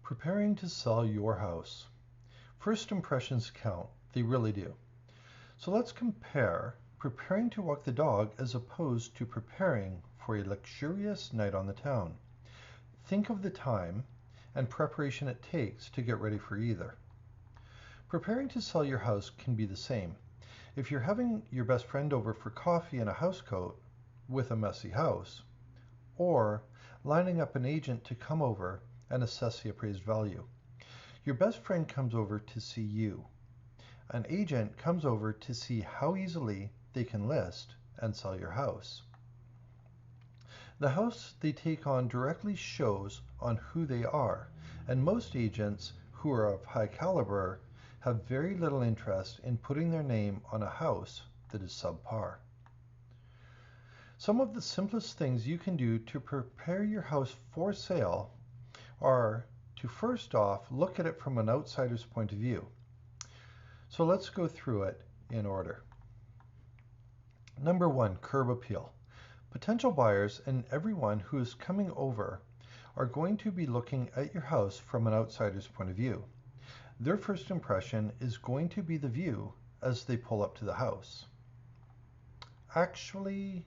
Preparing to sell your house. First impressions count, they really do. So let's compare preparing to walk the dog as opposed to preparing for a luxurious night on the town. Think of the time and preparation it takes to get ready for either. Preparing to sell your house can be the same. If you're having your best friend over for coffee in a housecoat with a messy house, or lining up an agent to come over and assess the appraised value. Your best friend comes over to see you. An agent comes over to see how easily they can list and sell your house. The house they take on directly shows on who they are, and most agents who are of high caliber have very little interest in putting their name on a house that is subpar. Some of the simplest things you can do to prepare your house for sale are to first off look at it from an outsider's point of view. So let's go through it in order. Number one, curb appeal. Potential buyers and everyone who is coming over are going to be looking at your house from an outsider's point of view. Their first impression is going to be the view as they pull up to the house. Actually,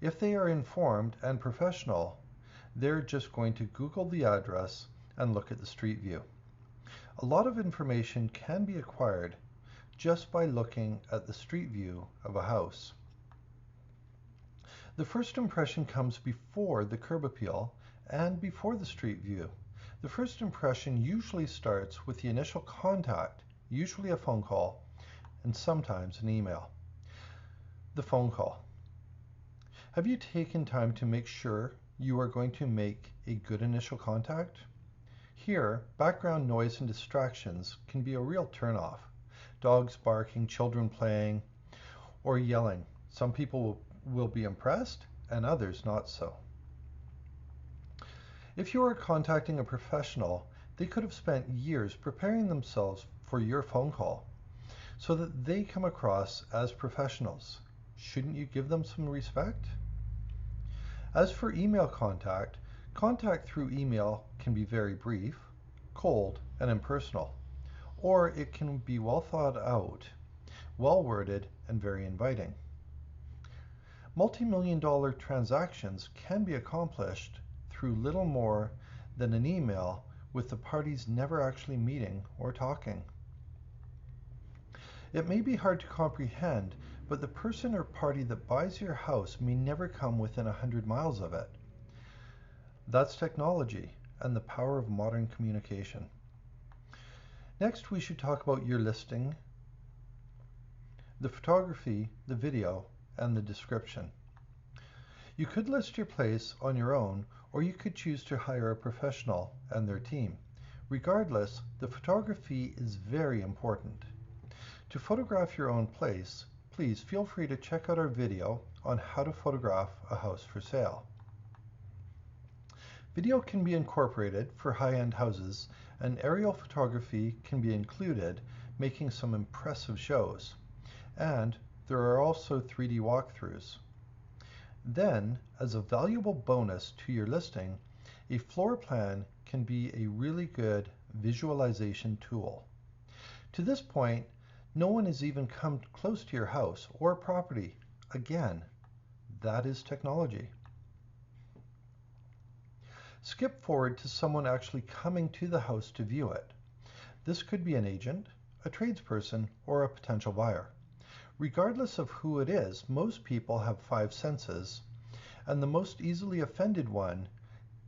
if they are informed and professional, they're just going to Google the address and look at the street view. A lot of information can be acquired just by looking at the street view of a house. The first impression comes before the curb appeal and before the street view. The first impression usually starts with the initial contact, usually a phone call, and sometimes an email. The phone call. Have you taken time to make sure you are going to make a good initial contact? Here, background noise and distractions can be a real turnoff. Dogs barking, children playing, or yelling. Some people will be impressed and others not so. If you are contacting a professional, they could have spent years preparing themselves for your phone call so that they come across as professionals. Shouldn't you give them some respect? As for email contact, contact through email can be very brief, cold, and impersonal, or it can be well thought out, well worded, and very inviting. Multi-million-dollar transactions can be accomplished through little more than an email with the parties never actually meeting or talking. It may be hard to comprehend, but the person or party that buys your house may never come within 100 miles of it. That's technology and the power of modern communication. Next, we should talk about your listing, the photography, the video, and the description. You could list your place on your own, or you could choose to hire a professional and their team. Regardless, the photography is very important. To photograph your own place, please feel free to check out our video on how to photograph a house for sale. Video can be incorporated for high-end houses, and aerial photography can be included, making some impressive shows. And there are also 3D walkthroughs. Then, as a valuable bonus to your listing, a floor plan can be a really good visualization tool. To this point, no one has even come close to your house or property. Again, that is technology. Skip forward to someone actually coming to the house to view it. This could be an agent, a tradesperson, or a potential buyer. Regardless of who it is, most people have 5 senses, and the most easily offended one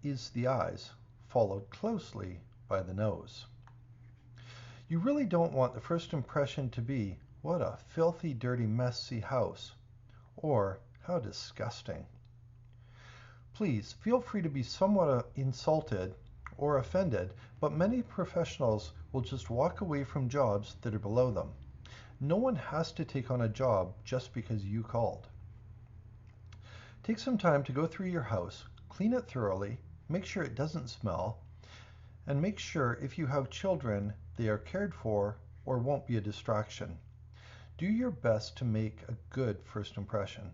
is the eyes, followed closely by the nose. You really don't want the first impression to be, "What a filthy, dirty, messy house," or "How disgusting." Please feel free to be somewhat insulted or offended, but many professionals will just walk away from jobs that are below them. No one has to take on a job just because you called. Take some time to go through your house, clean it thoroughly, make sure it doesn't smell, and make sure if you have children, they are cared for or won't be a distraction. Do your best to make a good first impression.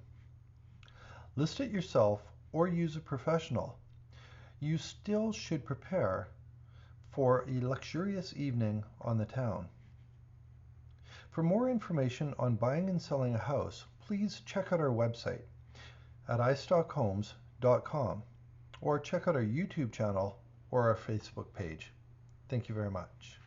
List it yourself or use a professional. You still should prepare, for a luxurious evening on the town. For more information on buying and selling a house, please check out our website at istockhomes.com or check out our YouTube channel or our Facebook page. Thank you very much.